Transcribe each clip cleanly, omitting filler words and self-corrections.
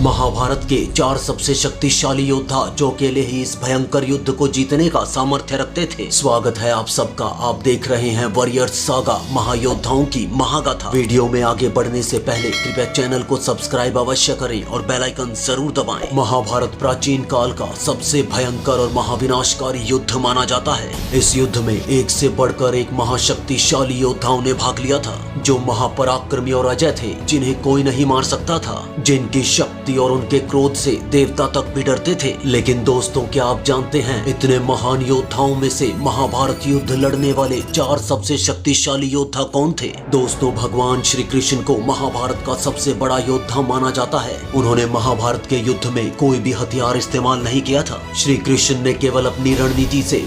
महाभारत के 4 सबसे शक्तिशाली योद्धा जो अकेले ही इस भयंकर युद्ध को जीतने का सामर्थ्य रखते थे। स्वागत है आप सबका। आप देख रहे हैं वॉरियर्स सागा, महायोद्धाओं की महागाथा। वीडियो में आगे बढ़ने से पहले कृपया चैनल को सब्सक्राइब अवश्य करें और बेल आइकन जरूर दबाएं। महाभारत प्राचीन काल का सबसे भयंकर और महाविनाशकारी युद्ध माना जाता है। इस युद्ध में एक से बढ़कर एक महाशक्तिशाली योद्धाओं ने भाग लिया था, जो महापराक्रमी और अजय थे, जिन्हें कोई नहीं मार सकता था, जिनकी शक्ति और उनके क्रोध से देवता तक भी डरते थे। लेकिन दोस्तों, क्या आप जानते हैं इतने महान योद्धाओं में से महाभारत युद्ध लड़ने वाले 4 सबसे शक्तिशाली योद्धा कौन थे? दोस्तों, भगवान श्री कृष्ण को महाभारत का सबसे बड़ा योद्धा माना जाता है। उन्होंने महाभारत के युद्ध में कोई भी हथियार इस्तेमाल नहीं किया था। श्री कृष्ण ने केवल अपनी रणनीति से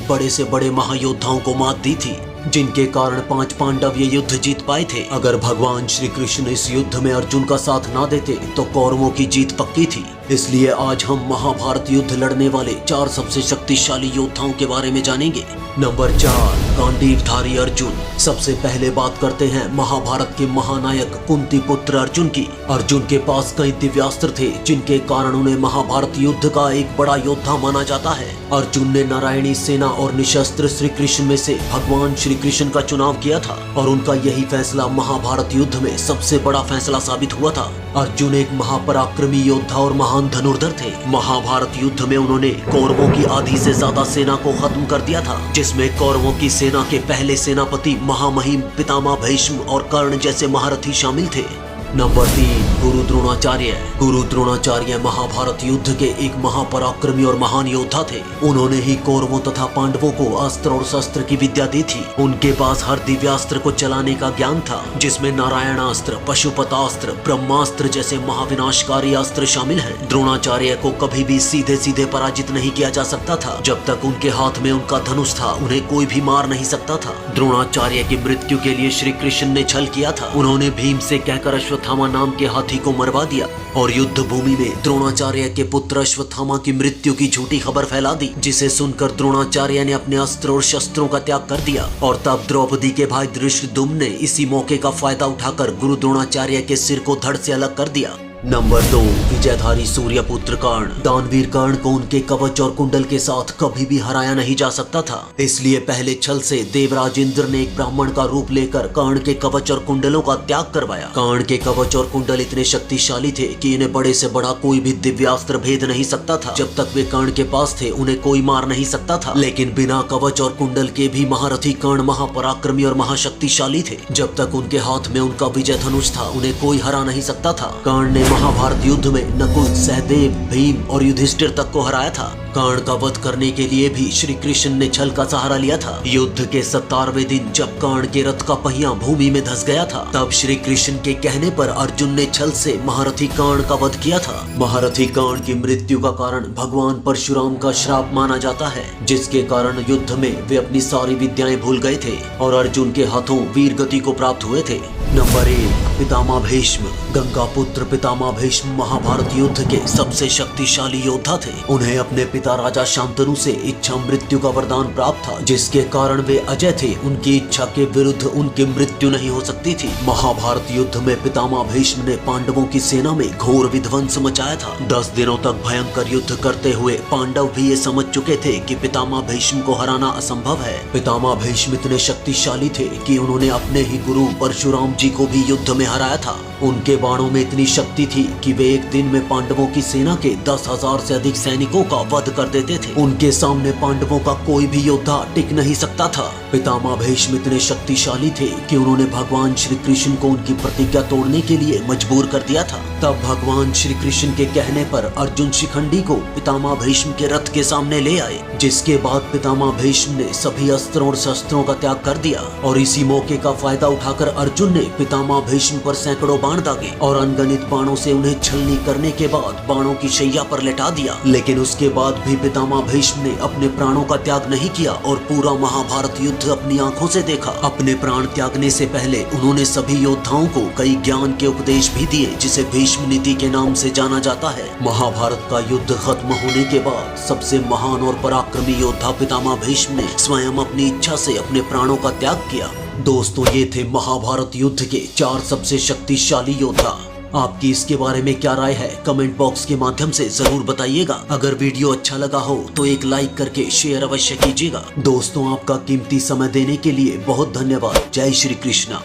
बड़े महायोद्धाओं को मात दी थी, जिनके कारण 5 पांडव ये युद्ध जीत पाए थे। अगर भगवान श्री कृष्ण इस युद्ध में अर्जुन का साथ ना देते तो कौरवों की जीत पक्की थी। इसलिए आज हम महाभारत युद्ध लड़ने वाले 4 सबसे शक्तिशाली योद्धाओं के बारे में जानेंगे। नंबर 4, गांडीवधारी अर्जुन। सबसे पहले बात करते हैं महाभारत के महानायक कुंती पुत्र अर्जुन की। अर्जुन के पास कई दिव्यास्त्र थे, जिनके कारण उन्हें महाभारत युद्ध का एक बड़ा योद्धा माना जाता है। अर्जुन ने नारायणी सेना और निशस्त्र श्री कृष्ण में से भगवान श्री कृष्ण का चुनाव किया था, और उनका यही फैसला महाभारत युद्ध में सबसे बड़ा फैसला साबित हुआ था। अर्जुन एक महापराक्रमी योद्धा और महान धनुर्धर थे। महाभारत युद्ध में उन्होंने कौरवों की आधी से ज्यादा सेना को खत्म कर दिया था, जिसमें कौरवों की सेना के पहले सेनापति महामहिम पितामह भीष्म और कर्ण जैसे महारथी शामिल थे। नंबर 3, गुरु द्रोणाचार्य। गुरु द्रोणाचार्य महाभारत युद्ध के एक महापराक्रमी और महान योद्धा थे। उन्होंने ही कौरवों तथा पांडवों को अस्त्र और शस्त्र की विद्या दी थी। उनके पास हर दिव्यास्त्र को चलाने का ज्ञान था, जिसमें नारायणास्त्र, पशुपतास्त्र, ब्रह्मास्त्र जैसे महाविनाशकारी अस्त्र शामिल हैं। द्रोणाचार्य को कभी भी सीधे सीधे पराजित नहीं किया जा सकता था। जब तक उनके हाथ में उनका धनुष था, उन्हें कोई भी मार नहीं सकता था। द्रोणाचार्य की मृत्यु के लिए श्री कृष्ण ने छल किया था। उन्होंने भीम से कहकर अश्वत्थामा नाम के हाथी को मरवा दिया और युद्ध भूमि में द्रोणाचार्य के पुत्र अश्वत्थामा की मृत्यु की झूठी खबर फैला दी, जिसे सुनकर द्रोणाचार्य ने अपने अस्त्र और शस्त्रों का त्याग कर दिया। और तब द्रौपदी के भाई धृष्टद्युम्न ने इसी मौके का फायदा उठाकर गुरु द्रोणाचार्य के सिर को धड़ से अलग कर दिया। नंबर 2, विजयधारी सूर्यपुत्र कर्ण। दानवीर कर्ण को उनके कवच और कुंडल के साथ कभी भी हराया नहीं जा सकता था। इसलिए पहले छल से देवराज इंद्र ने एक ब्राह्मण का रूप लेकर कर्ण के कवच और कुंडलों का त्याग करवाया। कर्ण के कवच और कुंडल इतने शक्तिशाली थे कि इन्हें बड़े से बड़ा कोई भी दिव्यास्त्र भेद नहीं सकता था। जब तक वे कर्ण के पास थे, उन्हें कोई मार नहीं सकता था। लेकिन बिना कवच और कुंडल के भी महारथी कर्ण महापराक्रमी और महाशक्तिशाली थे। जब तक उनके हाथ में उनका विजय धनुष था, उन्हें कोई हरा नहीं सकता था। कर्ण ने महाभारत युद्ध में नकुल, सहदेव, भीम और युधिष्ठिर तक को हराया था। कर्ण का वध करने के लिए भी श्री कृष्ण ने छल का सहारा लिया था। युद्ध के 17वें दिन जब कर्ण के रथ का पहिया भूमि में धंस गया था, तब श्री कृष्ण के कहने पर अर्जुन ने छल से महारथी कर्ण का वध किया था। महारथी कर्ण की मृत्यु का कारण भगवान परशुराम का श्राप माना जाता है, जिसके कारण युद्ध में वे अपनी सारी विद्याएं भूल गए थे और अर्जुन के हाथों वीर गति को प्राप्त हुए थे। नंबर 1, पितामह भीष्म। गंगा पुत्र पितामह भीष्म महाभारत युद्ध के सबसे शक्तिशाली योद्धा थे। उन्हें अपने पिता राजा शांतनु से इच्छा मृत्यु का वरदान प्राप्त था, जिसके कारण वे अजय थे। उनकी इच्छा के विरुद्ध उनकी मृत्यु नहीं हो सकती थी। महाभारत युद्ध में पितामह भीष्म ने पांडवों की सेना में घोर विध्वंस मचाया था। 10 दिनों तक भयंकर युद्ध करते हुए पांडव भी ये समझ चुके थे कि पितामह भीष्म को हराना असंभव है। पितामह भीष्म इतने शक्तिशाली थे कि उन्होंने अपने ही गुरु परशुराम जी को भी युद्ध में हराया था। उनके बाणों में इतनी शक्ति थी कि वे एक दिन में पांडवों की सेना के 10,000 से अधिक सैनिकों का वध कर देते थे। उनके सामने पांडवों का कोई भी योद्धा टिक नहीं सकता था। पितामह भीष्म इतने शक्तिशाली थे कि उन्होंने भगवान श्री कृष्ण को उनकी प्रतिज्ञा तोड़ने के लिए मजबूर कर दिया था। तब भगवान श्री कृष्ण के कहने पर अर्जुन शिखंडी को पितामह भीष्म के रथ के सामने ले आए, जिसके बाद पितामह भीष्म ने सभी अस्त्रों और शस्त्रों का त्याग कर दिया। और इसी मौके का फायदा उठाकर अर्जुन ने पितामह भीष्म पर सैकड़ों बाण दागे और अनगणित बाणों से उन्हें छलनी करने के बाद बाणों की शैया पर लेटा दिया। लेकिन उसके बाद भी पितामह भीष्म ने अपने प्राणों का त्याग नहीं किया और पूरा महाभारत युद्ध अपनी आंखों से देखा। अपने प्राण त्यागने से पहले उन्होंने सभी योद्धाओं को कई ज्ञान के उपदेश भी दिए, जिसे भीष्म नीति के नाम से जाना जाता है। महाभारत का युद्ध खत्म होने के बाद सबसे महान और पराक्रमी योद्धा पितामह भीष्म ने स्वयं अपनी इच्छा से अपने प्राणों का त्याग किया। दोस्तों, ये थे महाभारत युद्ध के 4 सबसे शक्तिशाली योद्धा। आपकी इसके बारे में क्या राय है कमेंट बॉक्स के माध्यम से जरूर बताइएगा। अगर वीडियो अच्छा लगा हो तो एक लाइक करके शेयर अवश्य कीजिएगा। दोस्तों, आपका कीमती समय देने के लिए बहुत धन्यवाद। जय श्री कृष्णा।